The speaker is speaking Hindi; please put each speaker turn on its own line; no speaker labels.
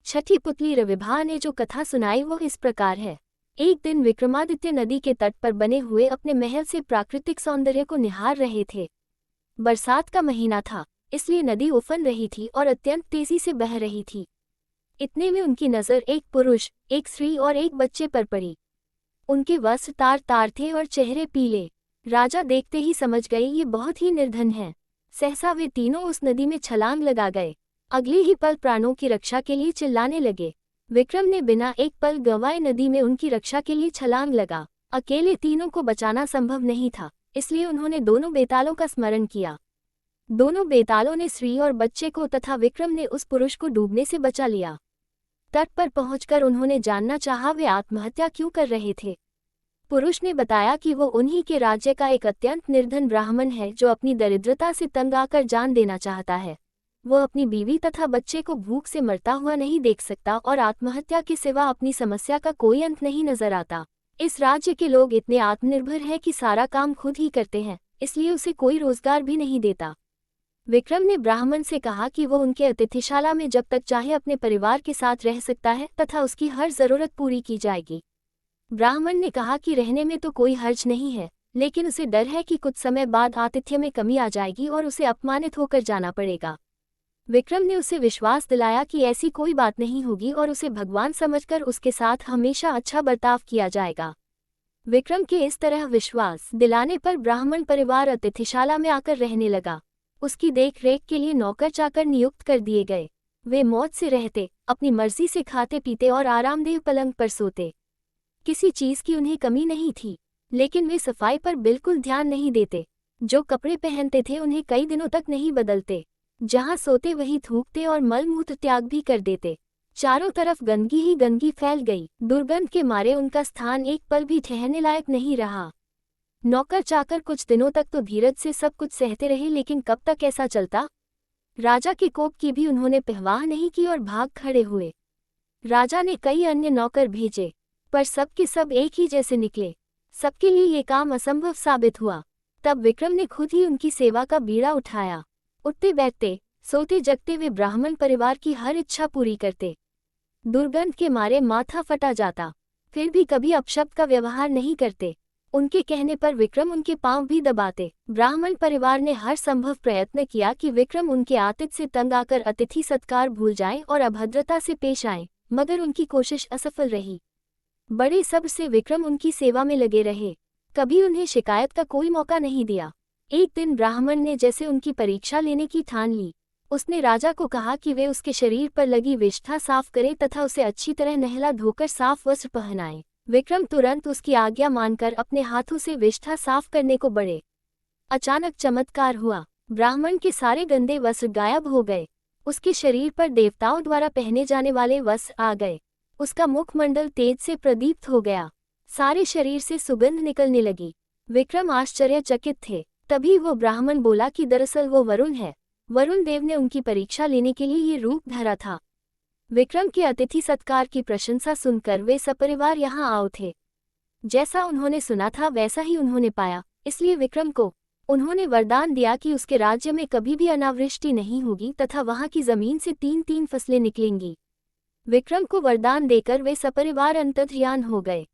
छठी पुतली रविभा ने जो कथा सुनाई वो इस प्रकार है। एक दिन विक्रमादित्य नदी के तट पर बने हुए अपने महल से प्राकृतिक सौंदर्य को निहार रहे थे। बरसात का महीना था, इसलिए नदी उफन रही थी और अत्यंत तेजी से बह रही थी। इतने में उनकी नज़र एक पुरुष, एक स्त्री और एक बच्चे पर पड़ी। उनके वस्त्र तार तार थे और चेहरे पीले। राजा देखते ही समझ गए ये बहुत ही निर्धन हैं। सहसा वे तीनों उस नदी में छलांग लगा गए। अगले ही पल प्राणों की रक्षा के लिए चिल्लाने लगे। विक्रम ने बिना एक पल गंवाए नदी में उनकी रक्षा के लिए छलांग लगा। अकेले तीनों को बचाना संभव नहीं था, इसलिए उन्होंने दोनों बेतालों का स्मरण किया। दोनों बेतालों ने स्त्री और बच्चे को तथा विक्रम ने उस पुरुष को डूबने से बचा लिया। तट पर पहुंचकर उन्होंने जानना चाहा वे आत्महत्या क्यों कर रहे थे। पुरुष ने बताया कि वो उन्हीं के राज्य का एक अत्यंत निर्धन ब्राह्मण है जो अपनी दरिद्रता से तंग आकर जान देना चाहता है। वो अपनी बीवी तथा बच्चे को भूख से मरता हुआ नहीं देख सकता और आत्महत्या के सिवा अपनी समस्या का कोई अंत नहीं नजर आता। इस राज्य के लोग इतने आत्मनिर्भर हैं कि सारा काम खुद ही करते हैं, इसलिए उसे कोई रोजगार भी नहीं देता। विक्रम ने ब्राह्मण से कहा कि वो उनके अतिथिशाला में जब तक चाहे अपने परिवार के साथ रह सकता है तथा उसकी हर जरूरत पूरी की जाएगी। ब्राह्मण ने कहा कि रहने में तो कोई हर्ज नहीं है, लेकिन उसे डर है कि कुछ समय बाद आतिथ्य में कमी आ जाएगी और उसे अपमानित होकर जाना पड़ेगा। विक्रम ने उसे विश्वास दिलाया कि ऐसी कोई बात नहीं होगी और उसे भगवान समझकर उसके साथ हमेशा अच्छा बर्ताव किया जाएगा। विक्रम के इस तरह विश्वास दिलाने पर ब्राह्मण परिवार अतिथिशाला में आकर रहने लगा। उसकी देख रेख के लिए नौकर चाकर नियुक्त कर दिए गए। वे मौज से रहते, अपनी मर्जी से खाते पीते और आरामदेह पलंग पर सोते। किसी चीज की उन्हें कमी नहीं थी, लेकिन वे सफाई पर बिल्कुल ध्यान नहीं देते। जो कपड़े पहनते थे उन्हें कई दिनों तक नहीं बदलते। जहाँ सोते वहीं थूकते और मलमूत्र त्याग भी कर देते। चारों तरफ गंदगी ही गंदगी फैल गई। दुर्गंध के मारे उनका स्थान एक पल भी ठहरने लायक नहीं रहा। नौकर चाकर कुछ दिनों तक तो धीरज से सब कुछ सहते रहे, लेकिन कब तक ऐसा चलता। राजा के कोप की भी उन्होंने परवाह नहीं की और भाग खड़े हुए। राजा ने कई अन्य नौकर भेजे, पर सब के सब एक ही जैसे निकले। सबके लिए ये काम असंभव साबित हुआ। तब विक्रम ने खुद ही उनकी सेवा का बीड़ा उठाया। उठते बैठते, सोते जगते वे ब्राह्मण परिवार की हर इच्छा पूरी करते। दुर्गंध के मारे माथा फटा जाता, फिर भी कभी अपशब्द का व्यवहार नहीं करते। उनके कहने पर विक्रम उनके पांव भी दबाते। ब्राह्मण परिवार ने हर संभव प्रयत्न किया कि विक्रम उनके आतिथ्य से तंग आकर अतिथि सत्कार भूल जाएं और अभद्रता से पेश आएं, मगर उनकी कोशिश असफल रही। बड़े सब्र से विक्रम उनकी सेवा में लगे रहे, कभी उन्हें शिकायत का कोई मौका नहीं दिया। एक दिन ब्राह्मण ने जैसे उनकी परीक्षा लेने की ठान ली। उसने राजा को कहा कि वे उसके शरीर पर लगी विष्ठा साफ करें तथा उसे अच्छी तरह नहला धोकर साफ वस्त्र पहनाएं। विक्रम तुरंत उसकी आज्ञा मानकर अपने हाथों से विष्ठा साफ करने को बढ़े। अचानक चमत्कार हुआ, ब्राह्मण के सारे गंदे वस्त्र गायब हो गए। उसके शरीर पर देवताओं द्वारा पहने जाने वाले वस्त्र आ गए। उसका मुखमंडल तेज से प्रदीप्त हो गया, सारे शरीर से सुगंध निकलने लगी। विक्रम आश्चर्यचकित थे। तभी वो ब्राह्मण बोला कि दरअसल वो वरुण है। वरुण देव ने उनकी परीक्षा लेने के लिए ये रूप धरा था। विक्रम के अतिथि सत्कार की प्रशंसा सुनकर वे सपरिवार यहाँ आओ थे। जैसा उन्होंने सुना था वैसा ही उन्होंने पाया, इसलिए विक्रम को उन्होंने वरदान दिया कि उसके राज्य में कभी भी अनावृष्टि नहीं होगी तथा वहाँ की जमीन से 3-3 फसलें निकलेंगी। विक्रम को वरदान देकर वे सपरिवार अंतर्ध्यान हो गए।